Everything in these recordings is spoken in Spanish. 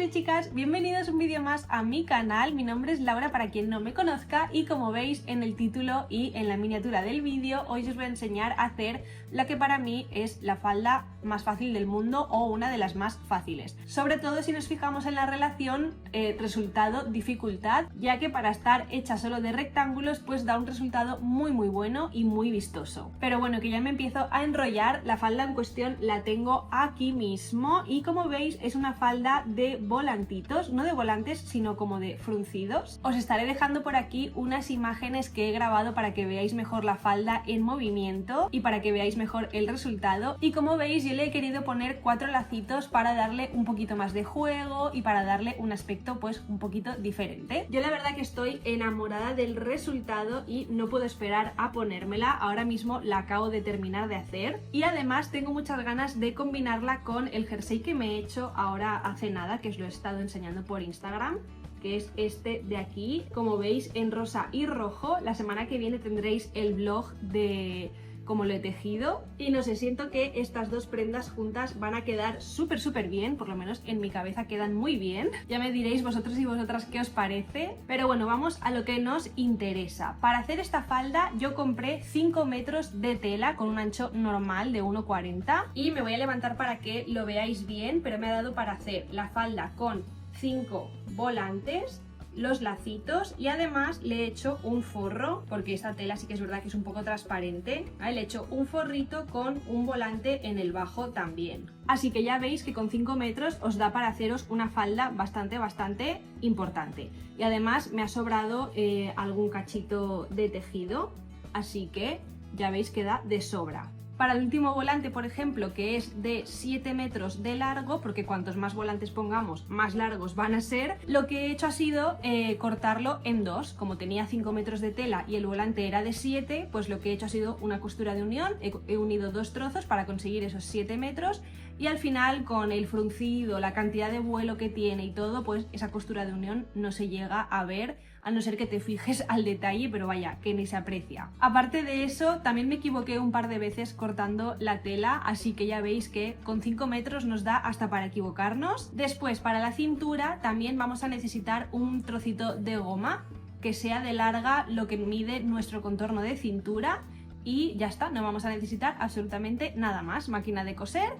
Hola chicas, bienvenidos a un vídeo más a mi canal. Mi nombre es Laura para quien no me conozca y como veis en el título y en la miniatura del vídeo, hoy os voy a enseñar a hacer la que para mí es la falda más fácil del mundo o una de las más fáciles. Sobre todo si nos fijamos en la relación resultado-dificultad, ya que para estar hecha solo de rectángulos pues da un resultado muy bueno y muy vistoso. Pero bueno, que ya me empiezo a enrollar. La falda en cuestión la tengo aquí mismo y como veis es una falda de volantitos, no de volantes sino como de fruncidos. Os estaré dejando por aquí unas imágenes que he grabado para que veáis mejor la falda en movimiento y para que veáis mejor el resultado. Y como veis yo le he querido poner 4 lacitos para darle un poquito más de juego y para darle un aspecto pues un poquito diferente. Yo la verdad que estoy enamorada del resultado y no puedo esperar a ponérmela. Ahora mismo la acabo de terminar de hacer y además tengo muchas ganas de combinarla con el jersey que me he hecho ahora hace nada, que os lo he estado enseñando por Instagram, que es este de aquí, como veis en rosa y rojo. La semana que viene tendréis el vlog de cómo lo he tejido y no sé, siento que estas dos prendas juntas van a quedar súper bien, por lo menos en mi cabeza quedan muy bien. Ya me diréis vosotros y vosotras qué os parece, pero bueno, vamos a lo que nos interesa. Para hacer esta falda yo compré 5 metros de tela con un ancho normal de 1,40 y me voy a levantar para que lo veáis bien, pero me ha dado para hacer la falda con 5 volantes, los lacitos y además le he hecho un forro, porque esta tela sí que es verdad que es un poco transparente, ¿vale? Le he hecho un forrito con un volante en el bajo también. Así que ya veis que con 5 metros os da para haceros una falda bastante importante. Y además me ha sobrado algún cachito de tejido, así que ya veis que da de sobra. Para el último volante, por ejemplo, que es de 7 metros de largo, porque cuantos más volantes pongamos, más largos van a ser, lo que he hecho ha sido cortarlo en dos. Como tenía 5 metros de tela y el volante era de 7, pues lo que he hecho ha sido una costura de unión, he unido 2 trozos para conseguir esos 7 metros y al final con el fruncido, la cantidad de vuelo que tiene y todo, pues esa costura de unión no se llega a ver, a no ser que te fijes al detalle, pero vaya, que ni se aprecia. Aparte de eso, también me equivoqué un par de veces cortando la tela, así que ya veis que con 5 metros nos da hasta para equivocarnos. Después, para la cintura, también vamos a necesitar un trocito de goma que sea de larga lo que mide nuestro contorno de cintura y ya está, no vamos a necesitar absolutamente nada más. Máquina de coser,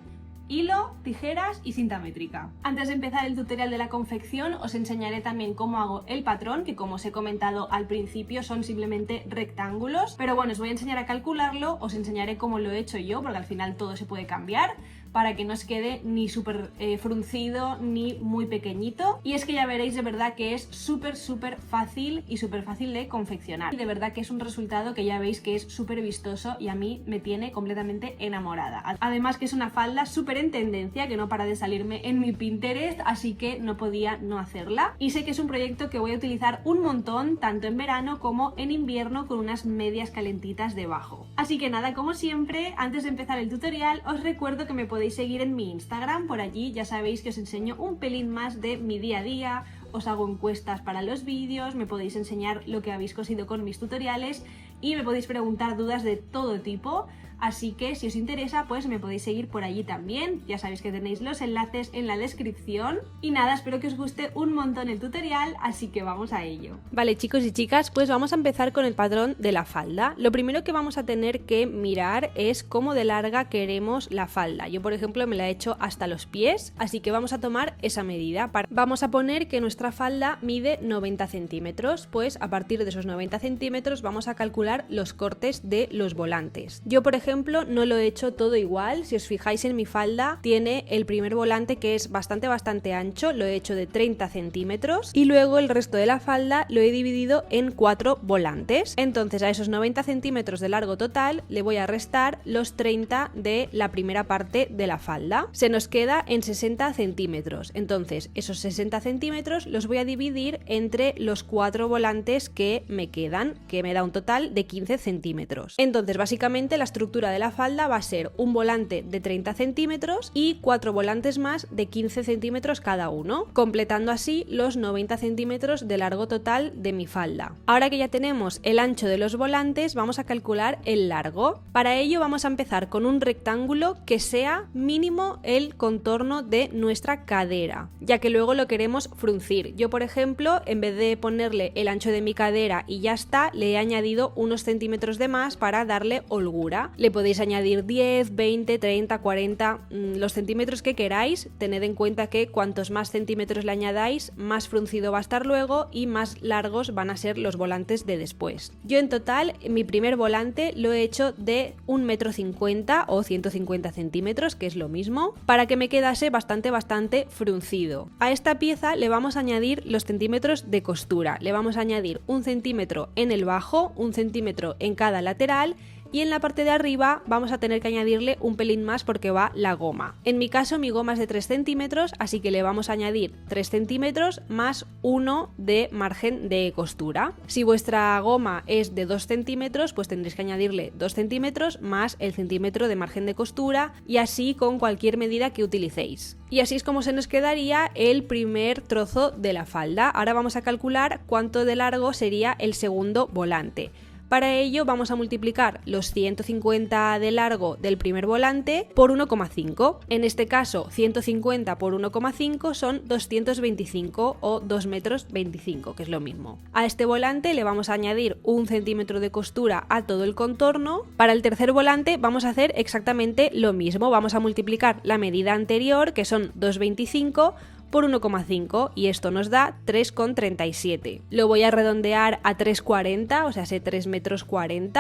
hilo, tijeras y cinta métrica. Antes de empezar el tutorial de la confección os enseñaré también cómo hago el patrón, que como os he comentado al principio son simplemente rectángulos, pero bueno, os voy a enseñar a calcularlo, os enseñaré cómo lo he hecho yo, porque al final todo se puede cambiar, para que no os quede ni súper fruncido ni muy pequeñito. Y es que ya veréis de verdad que es súper fácil y súper fácil de confeccionar. Y de verdad que es un resultado que ya veis que es súper vistoso y a mí me tiene completamente enamorada. Además que es una falda súper en tendencia, que no para de salirme en mi Pinterest, así que no podía no hacerla. Y sé que es un proyecto que voy a utilizar un montón, tanto en verano como en invierno, con unas medias calentitas debajo. Así que nada, como siempre, antes de empezar el tutorial, os recuerdo que me podéis seguir en mi Instagram. Por allí ya sabéis que os enseño un pelín más de mi día a día, os hago encuestas para los vídeos, me podéis enseñar lo que habéis cosido con mis tutoriales y me podéis preguntar dudas de todo tipo. Así que si os interesa pues me podéis seguir por allí también, ya sabéis que tenéis los enlaces en la descripción. Y nada, espero que os guste un montón el tutorial, así que vamos a ello. Vale chicos y chicas, pues vamos a empezar con el patrón de la falda. Lo primero que vamos a tener que mirar es cómo de larga queremos la falda. Yo por ejemplo me la he hecho hasta los pies, así que vamos a tomar esa medida. Vamos a poner que nuestra falda mide 90 centímetros, pues a partir de esos 90 centímetros vamos a calcular los cortes de los volantes. Yo por ejemplo no lo he hecho todo igual. Si os fijáis en mi falda tiene el primer volante que es bastante ancho, lo he hecho de 30 centímetros y luego el resto de la falda lo he dividido en 4 volantes. Entonces a esos 90 centímetros de largo total le voy a restar los 30 de la primera parte de la falda. Se nos queda en 60 centímetros. Entonces esos 60 centímetros los voy a dividir entre los 4 volantes que me quedan, que me da un total de 15 centímetros. Entonces básicamente la estructura estructura de la falda va a ser un volante de 30 centímetros y 4 volantes más de 15 centímetros cada uno, completando así los 90 centímetros de largo total de mi falda. Ahora que ya tenemos el ancho de los volantes, vamos a calcular el largo. Para ello vamos a empezar con un rectángulo que sea mínimo el contorno de nuestra cadera, ya que luego lo queremos fruncir. Yo, por ejemplo, en vez de ponerle el ancho de mi cadera y ya está, le he añadido unos centímetros de más para darle holgura. Le podéis añadir 10, 20, 30, 40, los centímetros que queráis. Tened en cuenta que cuantos más centímetros le añadáis, más fruncido va a estar luego y más largos van a ser los volantes de después. Yo en total, mi primer volante lo he hecho de 1,50 m o 150 centímetros, que es lo mismo, para que me quedase bastante fruncido. A esta pieza le vamos a añadir los centímetros de costura. Le vamos a añadir 1 centímetro en el bajo, 1 centímetro en cada lateral, y en la parte de arriba vamos a tener que añadirle un pelín más porque va la goma. En mi caso mi goma es de 3 centímetros, así que le vamos a añadir 3 centímetros más 1 de margen de costura. Si vuestra goma es de 2 centímetros, pues tendréis que añadirle 2 centímetros más el centímetro de margen de costura, y así con cualquier medida que utilicéis. Y así es como se nos quedaría el primer trozo de la falda. Ahora vamos a calcular cuánto de largo sería el segundo volante. Para ello vamos a multiplicar los 150 de largo del primer volante por 1,5. En este caso 150 por 1,5 son 225 o 2,25 m, que es lo mismo. A este volante le vamos a añadir 1 centímetro de costura a todo el contorno. Para el tercer volante vamos a hacer exactamente lo mismo. Vamos a multiplicar la medida anterior, que son 2,25, por 1,5, y esto nos da 3,37. Lo voy a redondear a 3,40, o sea, 3,40 m,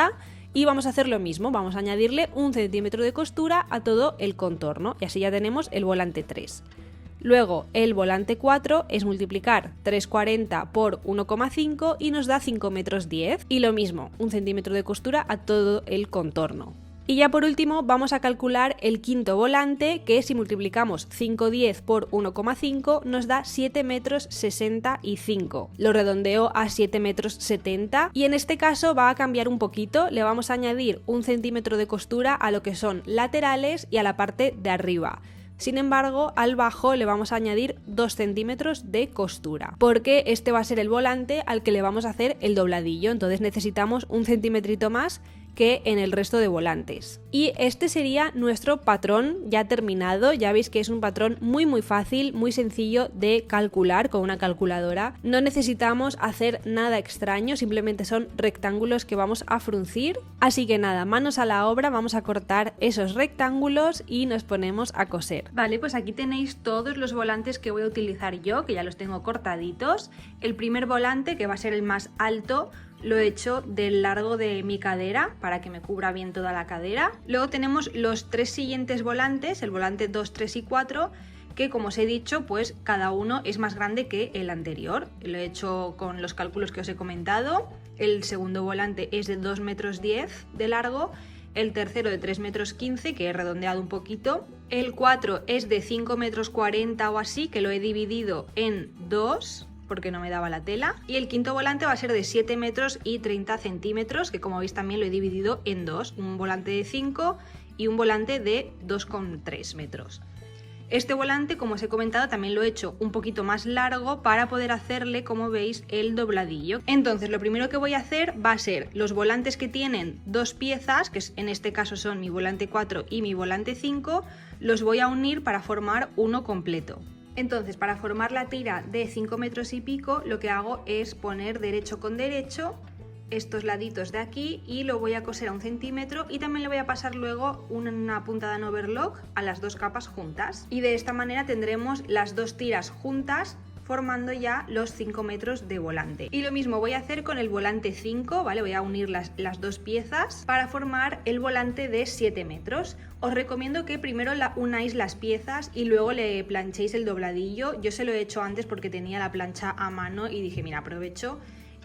y vamos a hacer lo mismo. Vamos a añadirle 1 centímetro de costura a todo el contorno, y así ya tenemos el volante 3. Luego el volante 4 es multiplicar 3,40 por 1,5 y nos da 5,10 m, y lo mismo, 1 centímetro de costura a todo el contorno. Y ya por último vamos a calcular el quinto volante, que si multiplicamos 5,10 por 1,5 nos da 7,65 m. Lo redondeo a 7,70 m, y en este caso va a cambiar un poquito. Le vamos a añadir 1 centímetro de costura a lo que son laterales y a la parte de arriba. Sin embargo, al bajo le vamos a añadir 2 centímetros de costura, porque este va a ser el volante al que le vamos a hacer el dobladillo, entonces necesitamos 1 centímetrito más que en el resto de volantes. Y este sería nuestro patrón ya terminado. Ya veis que es un patrón muy fácil, muy sencillo de calcular con una calculadora. No necesitamos hacer nada extraño, simplemente son rectángulos que vamos a fruncir. Así que nada, manos a la obra, vamos a cortar esos rectángulos y nos ponemos a coser. Vale, pues aquí tenéis todos los volantes que voy a utilizar yo, que ya los tengo cortaditos. El primer volante, que va a ser el más alto, lo he hecho del largo de mi cadera para que me cubra bien toda la cadera. Luego tenemos los 3 siguientes volantes, el volante 2, 3 y 4, que como os he dicho, pues cada uno es más grande que el anterior. Lo he hecho con los cálculos que os he comentado. El segundo volante es de 2,10 metros de largo, el tercero de 3,15 metros, que he redondeado un poquito. El 4 es de 5,40 metros o así, que lo he dividido en 2, porque no me daba la tela, y el quinto volante va a ser de 7 metros y 30 centímetros, que como veis también lo he dividido en 2, un volante de 5 y un volante de 2,3 metros. Este volante, como os he comentado, también lo he hecho un poquito más largo para poder hacerle, como veis, el dobladillo. Entonces lo primero que voy a hacer va a ser los volantes que tienen 2 piezas, que en este caso son mi volante 4 y mi volante 5, los voy a unir para formar uno completo. Entonces, para formar la tira de 5 metros y pico, lo que hago es poner derecho con derecho estos laditos de aquí y lo voy a coser a 1 centímetro, y también le voy a pasar luego una puntada en overlock a las 2 capas juntas, y de esta manera tendremos las 2 tiras juntas formando ya los 5 metros de volante. Y lo mismo voy a hacer con el volante 5, ¿vale? Voy a unir las 2 piezas para formar el volante de 7 metros. Os recomiendo que primero unáis las piezas y luego le planchéis el dobladillo. Yo se lo he hecho antes porque tenía la plancha a mano y dije, mira, aprovecho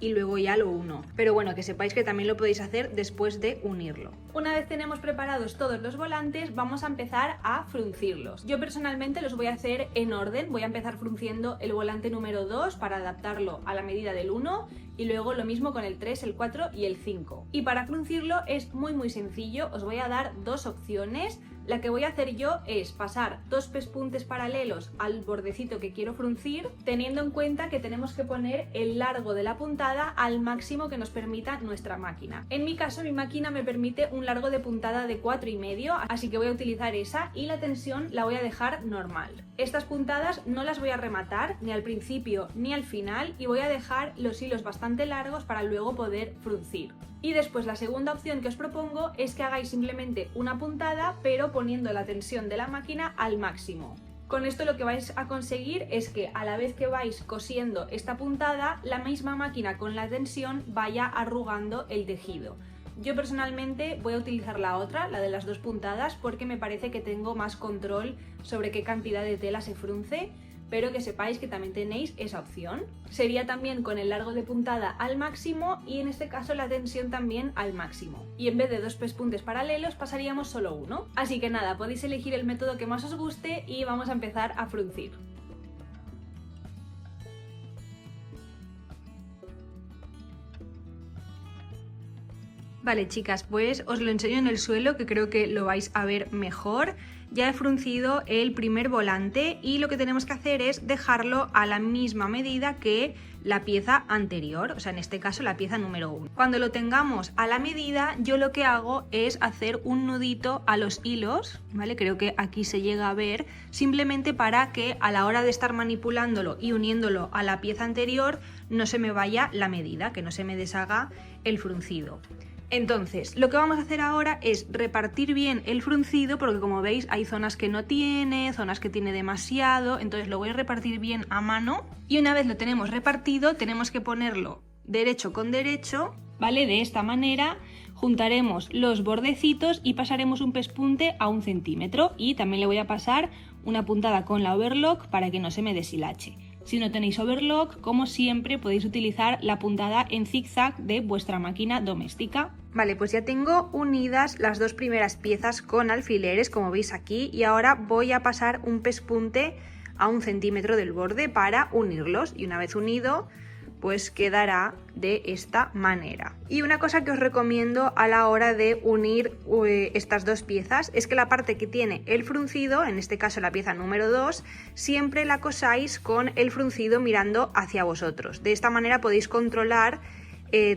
y luego ya lo uno. Pero bueno, que sepáis que también lo podéis hacer después de unirlo. Una vez tenemos preparados todos los volantes, vamos a empezar a fruncirlos. Yo personalmente los voy a hacer en orden. Voy a empezar frunciendo el volante número 2 para adaptarlo a la medida del 1 y luego lo mismo con el 3, el 4 y el 5. Y para fruncirlo es muy sencillo. Os voy a dar dos opciones. La que voy a hacer yo es pasar dos pespuntes paralelos al bordecito que quiero fruncir, teniendo en cuenta que tenemos que poner el largo de la puntada al máximo que nos permita nuestra máquina. En mi caso, mi máquina me permite un largo de puntada de 4,5, así que voy a utilizar esa y la tensión la voy a dejar normal. Estas puntadas no las voy a rematar ni al principio ni al final y voy a dejar los hilos bastante largos para luego poder fruncir. Y después la segunda opción que os propongo es que hagáis simplemente una puntada pero poniendo la tensión de la máquina al máximo. Con esto lo que vais a conseguir es que a la vez que vais cosiendo esta puntada, la misma máquina con la tensión vaya arrugando el tejido. Yo personalmente voy a utilizar la otra, la de las dos puntadas, porque me parece que tengo más control sobre qué cantidad de tela se frunce, pero que sepáis que también tenéis esa opción. Sería también con el largo de puntada al máximo y en este caso la tensión también al máximo. Y en vez de dos pespuntes paralelos pasaríamos solo uno. Así que nada, podéis elegir el método que más os guste y vamos a empezar a fruncir. Vale, chicas, pues os lo enseño en el suelo, que creo que lo vais a ver mejor. Ya he fruncido el primer volante y lo que tenemos que hacer es dejarlo a la misma medida que la pieza anterior, o sea, en este caso la pieza número 1. Cuando lo tengamos a la medida, yo lo que hago es hacer un nudito a los hilos, ¿vale? Creo que aquí se llega a ver, simplemente para que a la hora de estar manipulándolo y uniéndolo a la pieza anterior no se me vaya la medida, que no se me deshaga el fruncido. Entonces, lo que vamos a hacer ahora es repartir bien el fruncido, porque como veis hay zonas que no tiene, zonas que tiene demasiado, entonces lo voy a repartir bien a mano y una vez lo tenemos repartido tenemos que ponerlo derecho con derecho, ¿vale? De esta manera juntaremos los bordecitos y pasaremos un pespunte a 1 centímetro y también le voy a pasar una puntada con la overlock para que no se me deshilache. Si no tenéis overlock, como siempre podéis utilizar la puntada en zigzag de vuestra máquina doméstica. Vale, pues ya tengo unidas las dos primeras piezas con alfileres, como veis aquí, y ahora voy a pasar un pespunte a 1 centímetro del borde para unirlos y una vez unido pues quedará de esta manera. Y una cosa que os recomiendo a la hora de unir estas dos piezas es que la parte que tiene el fruncido, en este caso la pieza número 2, siempre la cosáis con el fruncido mirando hacia vosotros. De esta manera podéis controlar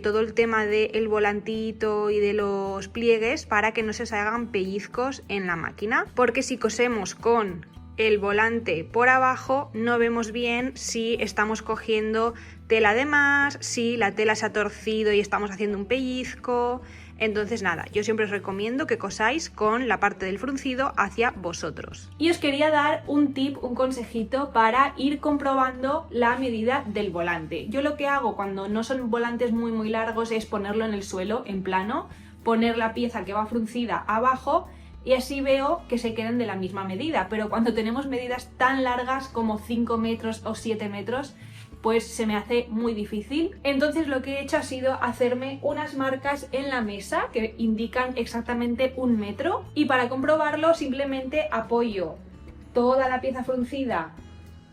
todo el tema del volantito y de los pliegues para que no se os hagan pellizcos en la máquina, porque si cosemos con el volante por abajo no vemos bien si estamos cogiendo tela de más, si la tela se ha torcido y estamos haciendo un pellizco. Entonces nada, yo siempre os recomiendo que cosáis con la parte del fruncido hacia vosotros. Y os quería dar un tip, un consejito para ir comprobando la medida del volante. Yo lo que hago cuando no son volantes muy largos es ponerlo en el suelo, en plano, poner la pieza que va fruncida abajo y así veo que se queden de la misma medida, pero cuando tenemos medidas tan largas como 5 metros o 7 metros, pues se me hace muy difícil. Entonces lo que he hecho ha sido hacerme unas marcas en la mesa que indican exactamente 1 metro y para comprobarlo simplemente apoyo toda la pieza fruncida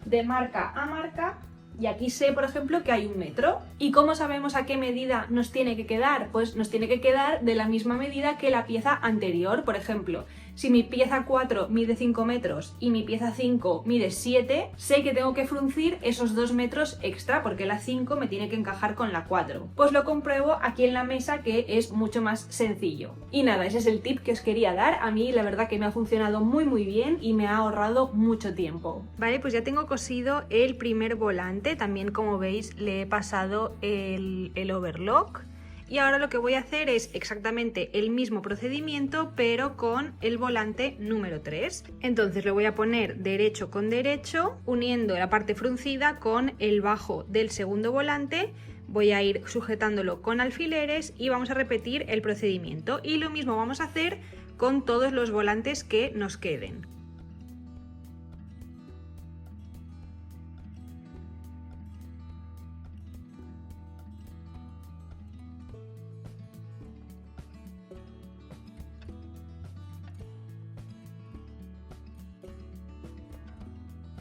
de marca a marca. Y aquí sé, por ejemplo, que hay 1 metro. ¿Y cómo sabemos a qué medida nos tiene que quedar? Pues nos tiene que quedar de la misma medida que la pieza anterior. Por ejemplo, si mi pieza 4 mide 5 metros y mi pieza 5 mide 7, sé que tengo que fruncir esos 2 metros extra porque la 5 me tiene que encajar con la 4. Pues lo compruebo aquí en la mesa, que es mucho más sencillo. Y nada, ese es el tip que os quería dar. A mí la verdad que me ha funcionado muy bien y me ha ahorrado mucho tiempo. Vale, pues ya tengo cosido el primer volante. También, como veis, le he pasado el overlock. Y ahora lo que voy a hacer es exactamente el mismo procedimiento, pero con el volante número 3. Entonces lo voy a poner derecho con derecho, uniendo la parte fruncida con el bajo del segundo volante. Voy a ir sujetándolo con alfileres y vamos a repetir el procedimiento. Y lo mismo vamos a hacer con todos los volantes que nos queden.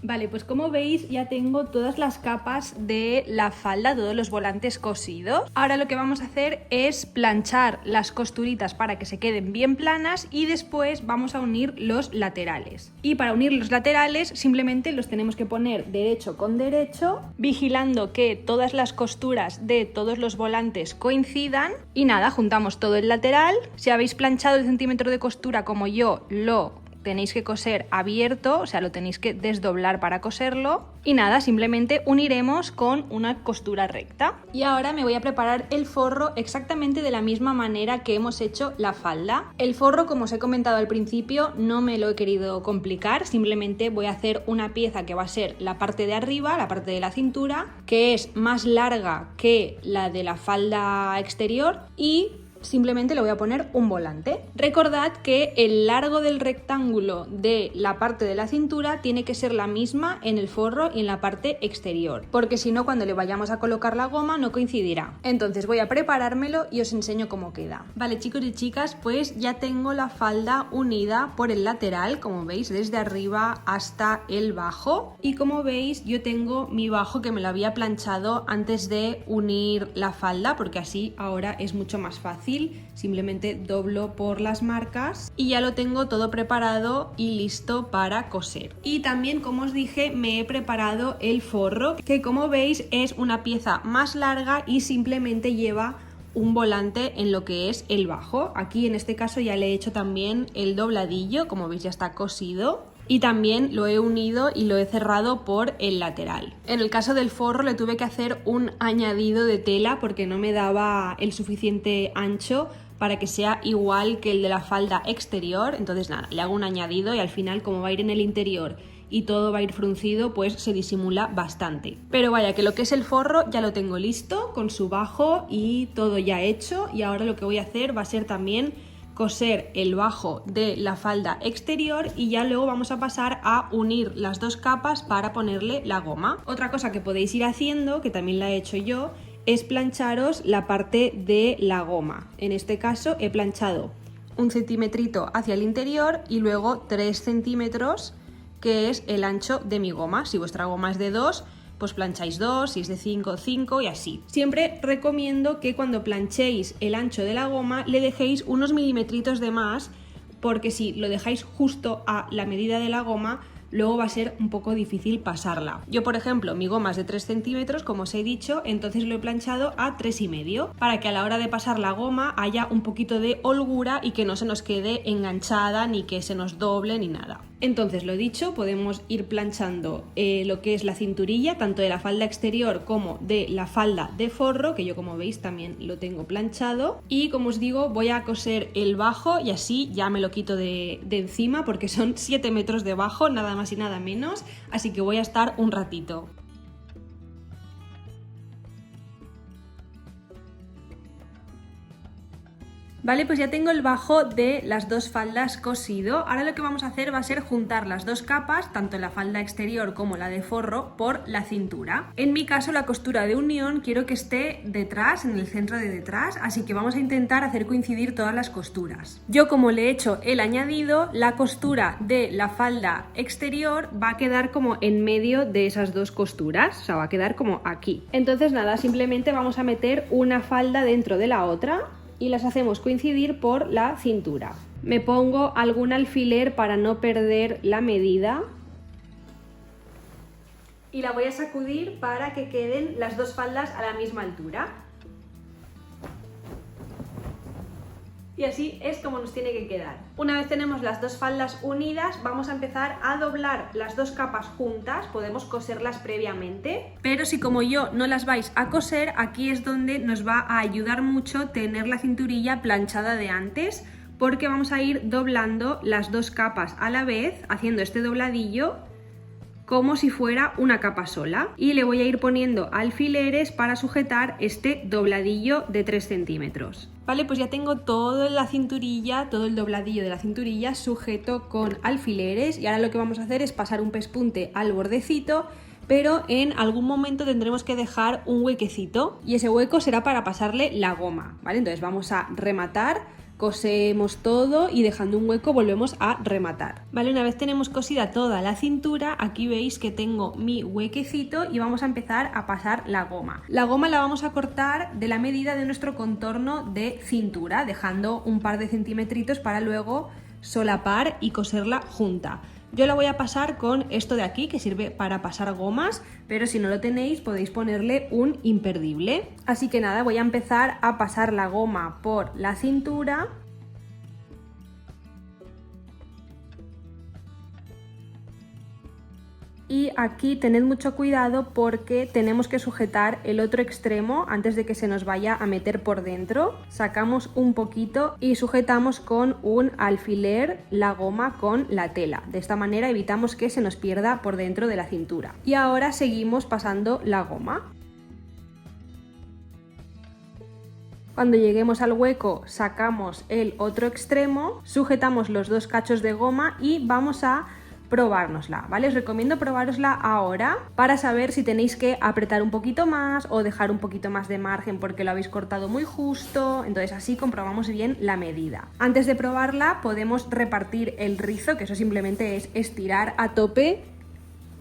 Vale, pues como veis ya tengo todas las capas de la falda, todos los volantes cosidos. Ahora lo que vamos a hacer es planchar las costuritas para que se queden bien planas y después vamos a unir los laterales. Y para unir los laterales simplemente los tenemos que poner derecho con derecho, vigilando que todas las costuras de todos los volantes coincidan. Y nada, juntamos todo el lateral. Si habéis planchado el centímetro de costura como yo, lo tenéis que coser abierto, o sea, lo tenéis que desdoblar para coserlo. Y nada, simplemente uniremos con una costura recta. Y ahora me voy a preparar el forro exactamente de la misma manera que hemos hecho la falda. El forro, como os he comentado al principio, no me lo he querido complicar, simplemente voy a hacer una pieza que va a ser la parte de arriba, la parte de la cintura, que es más larga que la de la falda exterior, y simplemente le voy a poner un volante. Recordad que el largo del rectángulo de la parte de la cintura tiene que ser la misma en el forro y en la parte exterior, porque si no, cuando le vayamos a colocar la goma no coincidirá. Entonces voy a preparármelo y os enseño cómo queda. Vale, chicos y chicas, pues ya tengo la falda unida por el lateral, como veis, desde arriba hasta el bajo. Y como veis, yo tengo mi bajo que me lo había planchado antes de unir la falda, porque así ahora es mucho más fácil. Simplemente doblo por las marcas y ya lo tengo todo preparado y listo para coser. Y también, como os dije, me he preparado el forro, que como veis es una pieza más larga y simplemente lleva un volante en lo que es el bajo. Aquí en este caso ya le he hecho también el dobladillo, como veis ya está cosido. Y también lo he unido y lo he cerrado por el lateral. En el caso del forro le tuve que hacer un añadido de tela porque no me daba el suficiente ancho para que sea igual que el de la falda exterior. Entonces nada, le hago un añadido y al final, como va a ir en el interior y todo va a ir fruncido, pues se disimula bastante. Pero vaya, que lo que es el forro ya lo tengo listo con su bajo y todo ya hecho. Y ahora lo que voy a hacer va a ser también coser el bajo de la falda exterior y ya luego vamos a pasar a unir las dos capas para ponerle la goma. Otra cosa que podéis ir haciendo, que también la he hecho yo, es plancharos la parte de la goma. En este caso he planchado 1 centímetro hacia el interior y luego 3 centímetros, que es el ancho de mi goma. Si vuestra goma es de 2, pues plancháis 2, si es de 5, 5 y así. Siempre recomiendo que cuando planchéis el ancho de la goma le dejéis unos milimetritos de más, porque si lo dejáis justo a la medida de la goma, luego va a ser un poco difícil pasarla. Yo, por ejemplo, mi goma es de 3 centímetros, como os he dicho, entonces lo he planchado a 3,5, para que a la hora de pasar la goma haya un poquito de holgura y que no se nos quede enganchada, ni que se nos doble, ni nada. Entonces, lo dicho, podemos ir planchando lo que es la cinturilla, tanto de la falda exterior como de la falda de forro, que yo, como veis, también lo tengo planchado. Y como os digo, voy a coser el bajo y así ya me lo quito de encima, porque son 7 metros de bajo, nada más y nada menos, así que voy a estar un ratito. Vale, pues ya tengo el bajo de las dos faldas cosido. Ahora lo que vamos a hacer va a ser juntar las dos capas, tanto la falda exterior como la de forro, por la cintura. En mi caso, la costura de unión quiero que esté detrás, en el centro de detrás, así que vamos a intentar hacer coincidir todas las costuras. Yo, como le he hecho el añadido, la costura de la falda exterior va a quedar como en medio de esas dos costuras, o sea, va a quedar como aquí. Entonces nada, simplemente vamos a meter una falda dentro de la otra y las hacemos coincidir por la cintura. Me pongo algún alfiler para no perder la medida y la voy a sacudir para que queden las dos faldas a la misma altura. Y así es como nos tiene que quedar. Una vez tenemos las dos faldas unidas, vamos a empezar a doblar las dos capas juntas. Podemos coserlas previamente, pero si como yo no las vais a coser, aquí es donde nos va a ayudar mucho tener la cinturilla planchada de antes, porque vamos a ir doblando las dos capas a la vez, haciendo este dobladillo como si fuera una capa sola, y le voy a ir poniendo alfileres para sujetar este dobladillo de 3 centímetros. Vale, pues ya tengo toda la cinturilla, todo el dobladillo de la cinturilla sujeto con alfileres, y ahora lo que vamos a hacer es pasar un pespunte al bordecito, pero en algún momento tendremos que dejar un huequecito y ese hueco será para pasarle la goma, ¿vale? Entonces vamos a rematar cosemos todo y dejando un hueco volvemos a rematar. Vale, una vez tenemos cosida toda la cintura, aquí veis que tengo mi huequecito y vamos a empezar a pasar la goma. La goma la vamos a cortar de la medida de nuestro contorno de cintura, dejando un par de centímetritos para luego solapar y coserla junta. Yo la voy a pasar con esto de aquí, que sirve para pasar gomas, pero si no lo tenéis podéis ponerle un imperdible. Así que nada, voy a empezar a pasar la goma por la cintura. Y aquí tened mucho cuidado porque tenemos que sujetar el otro extremo antes de que se nos vaya a meter por dentro. Sacamos un poquito y sujetamos con un alfiler la goma con la tela. De esta manera evitamos que se nos pierda por dentro de la cintura. Y ahora seguimos pasando la goma. Cuando lleguemos al hueco sacamos el otro extremo, sujetamos los dos cachos de goma y vamos a probárnosla, ¿vale? Os recomiendo probárosla ahora para saber si tenéis que apretar un poquito más o dejar un poquito más de margen porque lo habéis cortado muy justo, entonces así comprobamos bien la medida. Antes de probarla podemos repartir el rizo, que eso simplemente es estirar a tope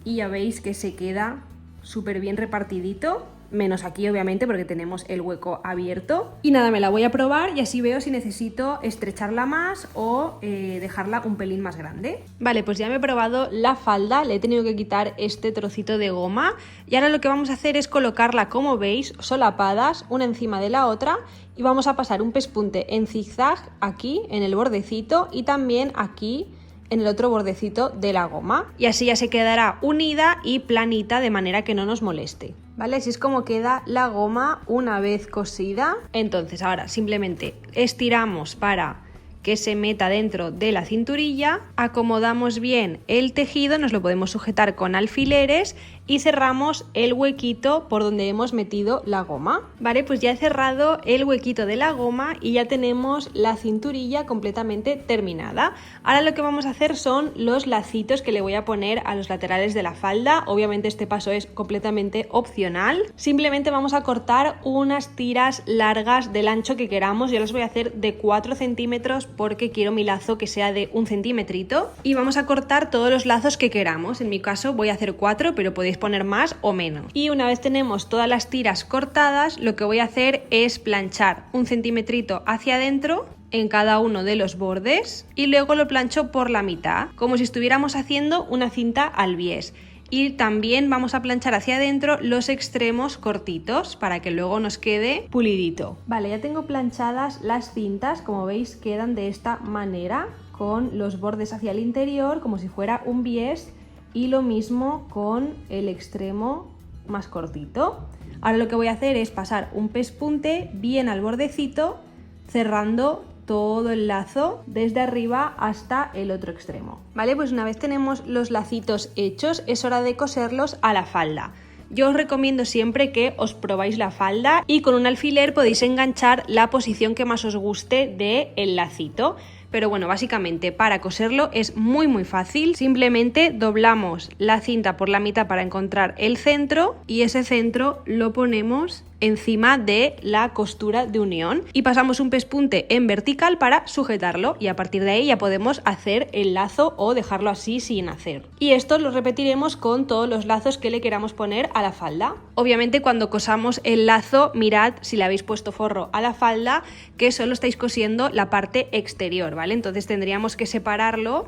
y ya veis que se queda súper bien repartidito. Menos aquí obviamente porque tenemos el hueco abierto. Y nada, me la voy a probar y así veo si necesito estrecharla más o dejarla un pelín más grande. Vale, pues ya me he probado la falda, le he tenido que quitar este trocito de goma y ahora lo que vamos a hacer es colocarla, como veis, solapadas una encima de la otra y vamos a pasar un pespunte en zigzag aquí en el bordecito y también aquí en el otro bordecito de la goma y así ya se quedará unida y planita de manera que no nos moleste. ¿Vale? Así es como queda la goma una vez cosida. Entonces ahora simplemente estiramos para que se meta dentro de la cinturilla, acomodamos bien el tejido, nos lo podemos sujetar con alfileres y cerramos el huequito por donde hemos metido la goma. Vale, pues ya he cerrado el huequito de la goma y ya tenemos la cinturilla completamente terminada. Ahora lo que vamos a hacer son los lacitos que le voy a poner a los laterales de la falda. Obviamente este paso es completamente opcional. Simplemente vamos a cortar unas tiras largas del ancho que queramos. Yo las voy a hacer de 4 centímetros porque quiero mi lazo que sea de 1 centímetrito y vamos a cortar todos los lazos que queramos. En mi caso voy a hacer 4, pero podéis poner más o menos. Y una vez tenemos todas las tiras cortadas, lo que voy a hacer es planchar 1 centímetrito hacia adentro en cada uno de los bordes y luego lo plancho por la mitad, como si estuviéramos haciendo una cinta al bies. Y también vamos a planchar hacia adentro los extremos cortitos para que luego nos quede pulidito. Vale, ya tengo planchadas las cintas, como veis quedan de esta manera, con los bordes hacia el interior como si fuera un bies y lo mismo con el extremo más cortito. Ahora lo que voy a hacer es pasar un pespunte bien al bordecito, cerrando todo el lazo desde arriba hasta el otro extremo. Vale, pues una vez tenemos los lacitos hechos es hora de coserlos a la falda. Yo os recomiendo siempre que os probáis la falda y con un alfiler podéis enganchar la posición que más os guste del lacito. Pero bueno, básicamente para coserlo es muy fácil. Simplemente doblamos la cinta por la mitad para encontrar el centro y ese centro lo ponemos encima de la costura de unión y pasamos un pespunte en vertical para sujetarlo y a partir de ahí ya podemos hacer el lazo o dejarlo así sin hacer. Y esto lo repetiremos con todos los lazos que le queramos poner a la falda. Obviamente cuando cosamos el lazo, mirad si le habéis puesto forro a la falda que solo estáis cosiendo la parte exterior, ¿vale? Entonces tendríamos que separarlo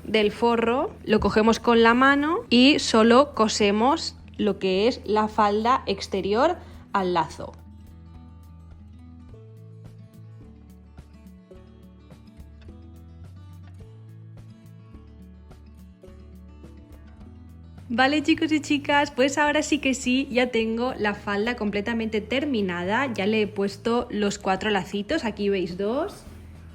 del forro, lo cogemos con la mano y solo cosemos lo que es la falda exterior al lazo. Vale chicos y chicas, pues ahora sí que sí, ya tengo la falda completamente terminada, ya le he puesto los 4 lacitos, aquí veis 2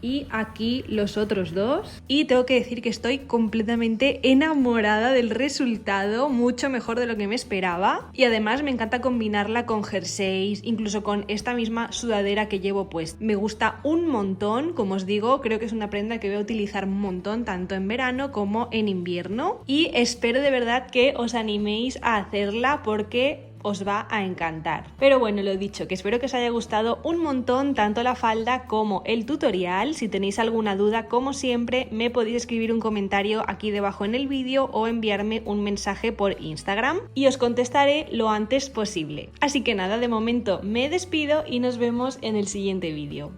y aquí los otros 2 y tengo que decir que estoy completamente enamorada del resultado, mucho mejor de lo que me esperaba y además me encanta combinarla con jerseys, incluso con esta misma sudadera que llevo puesta. Me gusta un montón, como os digo, creo que es una prenda que voy a utilizar un montón tanto en verano como en invierno y espero de verdad que os animéis a hacerla porque os va a encantar. Pero bueno, lo dicho, que espero que os haya gustado un montón tanto la falda como el tutorial. Si tenéis alguna duda, como siempre, me podéis escribir un comentario aquí debajo en el vídeo o enviarme un mensaje por Instagram y os contestaré lo antes posible. Así que nada, de momento me despido y nos vemos en el siguiente vídeo.